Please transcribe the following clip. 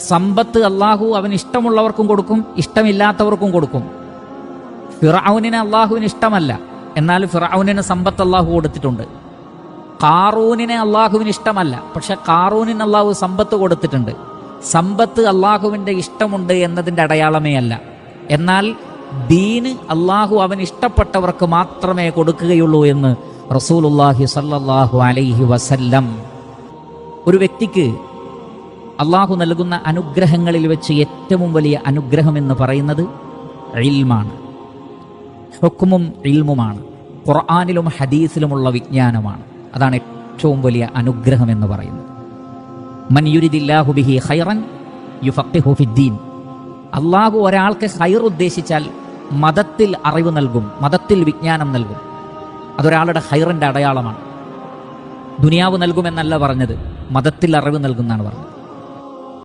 സമ്പത്ത് അള്ളാഹു അവന് ഇഷ്ടമുള്ളവർക്കും കൊടുക്കും, ഇഷ്ടമില്ലാത്തവർക്കും കൊടുക്കും. ഫിർഔനിനെ അള്ളാഹുവിന് ഇഷ്ടമല്ല, എന്നാൽ ഫിർഔനിന് സമ്പത്ത് അള്ളാഹു കൊടുത്തിട്ടുണ്ട്. ഖാറൂനിനെ അള്ളാഹുവിന് ഇഷ്ടമല്ല, പക്ഷെ ഖാറൂനിന് അള്ളാഹു സമ്പത്ത് കൊടുത്തിട്ടുണ്ട്. സമ്പത്ത് അള്ളാഹുവിൻ്റെ ഇഷ്ടമുണ്ട് എന്നതിൻ്റെ അടയാളമേ അല്ല. എന്നാൽ ദീന് അള്ളാഹു അവന് ഇഷ്ടപ്പെട്ടവർക്ക് മാത്രമേ കൊടുക്കുകയുള്ളൂ എന്ന് റസൂലുള്ളാഹി സ്വല്ലല്ലാഹു അലൈഹി വസല്ലം. ഒരു വ്യക്തിക്ക് അള്ളാഹു നൽകുന്ന അനുഗ്രഹങ്ങളിൽ വെച്ച് ഏറ്റവും വലിയ അനുഗ്രഹം എന്ന് പറയുന്നത് ഇൽമാണ്, ഹുക്മും ഇൽമുമാണ്, ഖുർആനിലും ഹദീസിലുമുള്ള വിജ്ഞാനമാണ്. അതാണ് ഏറ്റവും വലിയ അനുഗ്രഹം എന്ന് പറയുന്നത്. മൻ യുരിദില്ലാഹു ബിഹി ഖൈറൻ യുഫഖിഹു ഫിദ്ദീൻ. അള്ളാഹു ഒരാൾക്ക് ഖൈർ ഉദ്ദേശിച്ചാൽ മതത്തിൽ അറിവ് നൽകും, മതത്തിൽ വിജ്ഞാനം നൽകും. അതൊരാളുടെ ഖൈറിൻ്റെ അടയാളമാണ്. ദുനിയാവ് നൽകുമെന്നല്ല പറഞ്ഞത്, മതത്തിൽ അറിവ് നൽകുന്നതാണ് പറഞ്ഞത്.